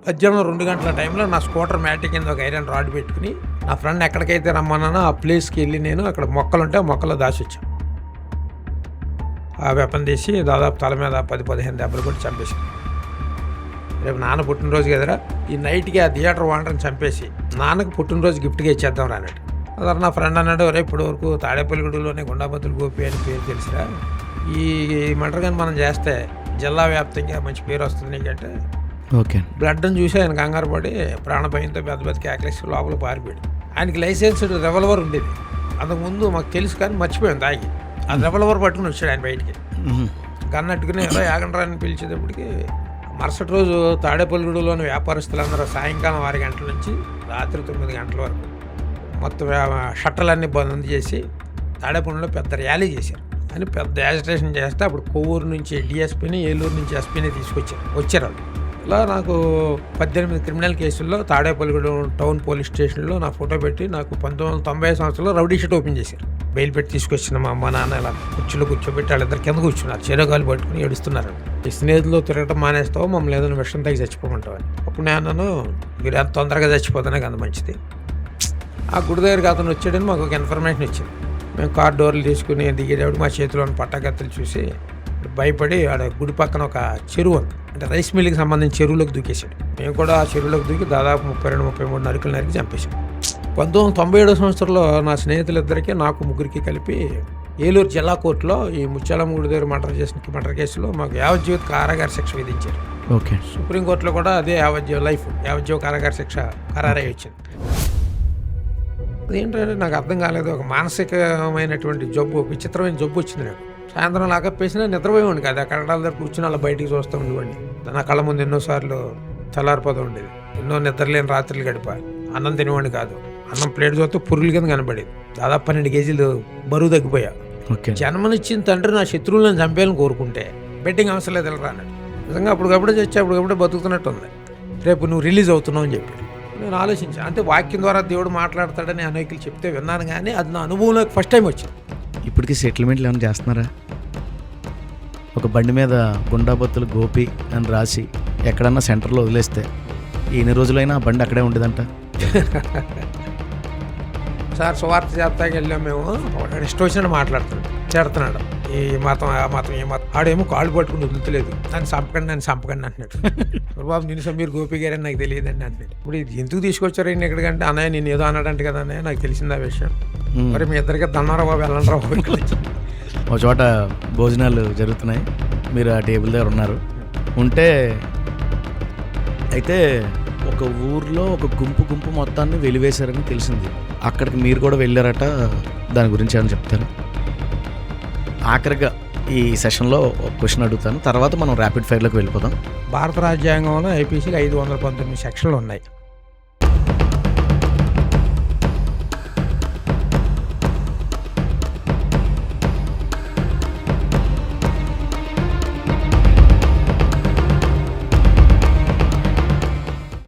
మధ్యాహ్నం 2 గంటల టైంలో నా స్కూటర్ మ్యాట్ కింద ఒక ఐరన్ రాడ్ పెట్టుకుని నా ఫ్రెండ్ ఎక్కడికైతే రమ్మన్నానో ఆ ప్లేస్కి వెళ్ళి నేను అక్కడ మొక్కలుంటే ఆ మొక్కలో దాచొచ్చాను. ఆ వెపన్ తీసి దాదాపు తల మీద 10-15 దెబ్బలు కొట్టి చంపేశాను. రేపు నాన్న పుట్టినరోజు కదరా, ఈ నైట్కి ఆ థియేటర్ వాండర్ని చంపేసి నాన్నకు పుట్టినరోజు గిఫ్ట్గా ఇచ్చేద్దాం రానట్టు. అదే నా ఫ్రెండ్ అన్నాడు, రేపు ఇప్పటి వరకు తాడేపల్లిగూడలోనే గుండాబద్దులు గోపి అని పేరు తెలిసిరా, ఈ మర్డర్ కానీ మనం చేస్తే జిల్లా వ్యాప్తంగా మంచి పేరు వస్తుంది నీకంటే. ఓకే. బ్లడ్ని చూసి ఆయన కంగారు పడి ప్రాణభయంతో పెద్ద పెద్ద కేకలేసి లోపల పారిపోయాడు. ఆయనకి లైసెన్స్డ్ రెవల్వర్ ఉండేది, అంతకుముందు మాకు తెలుసు కానీ మర్చిపోయాం తాగి. ఆ రెవల్వర్ పట్టుకుని వచ్చాడు ఆయన బయటికి, గన్నట్టుకుని ఎలా యాగండ్రాన్ని పిలిచేటప్పటికి మరుసటి రోజు తాడేపల్లిగూడలోని వ్యాపారస్తులందరూ సాయంకాలం 6 గంటల నుంచి రాత్రి 9 గంటల వరకు మొత్తం షట్టలన్నీ బంద్ చేసి తాడేపల్లిలో పెద్ద ర్యాలీ చేశారు. అని పెద్ద యాజిటేషన్ చేస్తే అప్పుడు కొవ్వూరు నుంచి డిఎస్పీని, ఏలూరు నుంచి ఎస్పీని వచ్చారు వాళ్ళు. ఇలా నాకు 18 క్రిమినల్ కేసుల్లో తాడేపల్లిగూడెం టౌన్ పోలీస్ స్టేషన్లో నా ఫోటో పెట్టి నాకు 1990 సంవత్సరంలో రౌడీ షీట్ ఓపెన్ చేశారు. బెయిల్ పెట్టి తీసుకొచ్చిన మా అమ్మ నాన్న ఇలా కుర్చీలో కూర్చోబెట్టి వాళ్ళిద్దరు కింద కూర్చున్నారు, చెరగాలు పట్టుకుని ఏడుస్తున్నారు. ఈ స్నేహితులు తిరగటం మానేస్తావు, మమ్మల్ని ఏదైనా విషయం తగ్గి చచ్చిపోమంటావు అని. అప్పుడు నేను అన్నాను, మీరు ఎంత తొందరగా చచ్చిపోతానే అంత మంచిది. ఆ గుడి దగ్గరికి అతను వచ్చాడని మాకు ఒక ఇన్ఫర్మేషన్ ఇచ్చింది. మేము కార్ డోర్లు తీసుకుని దిగేటప్పుడు మా చేతిలోని పట్టకత్తులు చూసి భయపడి ఆడ గుడి పక్కన ఒక చెరువు అంటే రైస్ మిల్కి సంబంధించిన చెరువులోకి దూకేశాడు. మేము కూడా ఆ చెరువులోకి దూకి దాదాపు 32-33 నరుకులు నరికి చంపేశాం. 1997 సంవత్సరంలో నా స్నేహితులిద్దరికీ నాకు ముగ్గురికి కలిపి ఏలూరు జిల్లా కోర్టులో ఈ ముత్యాలమ్మ గుడి దగ్గర మర్డర్ కేసులో మాకు యావజ్జీవిత కారాగార శిక్ష విధించారు. ఓకే. సుప్రీంకోర్టులో కూడా అదే యావజ్జీవ కారాగార శిక్ష ఖరారై వచ్చింది. అదేంటంటే నాకు అర్థం కాలేదు, ఒక మానసికమైనటువంటి జబ్బు, విచిత్రమైన జబ్బు వచ్చింది నాకు. సాయంత్రం లాగప్పేసినా నిద్రపోయేవాడిని కాదు, ఆ కట్టడాల దగ్గర కూర్చుని అలా బయటికి చూస్తూ ఉండేవాడిని. నా కళ్ళ ముందు ఎన్నోసార్లు చల్లారిపోతూ ఉండేది, ఎన్నో నిద్రలేని రాత్రులు గడిపా. అన్నం తినేవాడిని కాదు, అన్నం ప్లేట్ చూస్తే పురుగుల కింద కనబడేది. దాదాపు 12 కేజీలు బరువు తగ్గిపోయా. జన్మనిచ్చిన తండ్రి నా శత్రువులను చంపేయాలని కోరుకుంటే బెట్టింగ్ అవసరం లేదు వెళ్ళరా అన్నాడు. నిజంగా అప్పటికప్పుడే చచ్చి అప్పటికప్పుడే బతుకుతున్నట్టు ఉంది. రేపు నువ్వు రిలీజ్ అవుతున్నావు అని చెప్పాడు. నేను ఆలోచించాను, అంటే వాక్యం ద్వారా దేవుడు మాట్లాడతాడని అనేకులు చెప్తే విన్నాను, కానీ అది నా అనుభవంలోకి ఫస్ట్ టైం వచ్చింది. ఇప్పటికీ సెటిల్మెంట్లు ఏమైనా చేస్తున్నారా? ఒక బండి మీద గుండాబత్తులు గోపి అని రాసి ఎక్కడన్నా సెంటర్లో వదిలేస్తే ఎన్ని రోజులైనా ఆ బండి అక్కడే ఉండేదంట. సార్ సువార్త చేస్తాకి వెళ్ళాం మేము, ఇష్టం వచ్చినట్టు మాట్లాడుతున్నాడు, చేడుతున్నాడు, ఈ మతం ఆ మతం ఏ మతం. ఆడేమో కాళ్ళు పట్టుకుని వదులుతలేదు, నన్ను చంపకండి అంటున్నాడు. బాబు నిన్ను మీరు గోపి గారని నాకు తెలియదండి అంటున్నాడు. ఇప్పుడు ఇది ఎందుకు తీసుకొచ్చారు ఈయన ఎక్కడికంటే, అన్నయ్య నేను ఏదో అన్నాడంటే కదా అన్నయ్య, నాకు తెలిసింది ఆ విషయం. మరి మీ ఇద్దరికి దన్నారా బాబు, వెళ్ళండి బాబు. ఒక చోట భోజనాలు జరుగుతున్నాయి, మీరు ఆ టేబుల్ దగ్గర ఉన్నారు. ఉంటే అయితే ఒక ఊర్లో ఒక గుంపు మొత్తాన్ని వెలివేశారని తెలిసింది. అక్కడికి మీరు కూడా వెళ్ళారట, దాని గురించి ఏమైనా చెప్తారు? ఆఖరిగా ఈ సెషన్లో ఒక క్వశ్చన్ అడుగుతాను, తర్వాత మనం ర్యాపిడ్ ఫైర్లోకి వెళ్ళిపోదాం. భారత రాజ్యాంగంలో ఐపీసీకి 519 సెక్షన్లు ఉన్నాయి.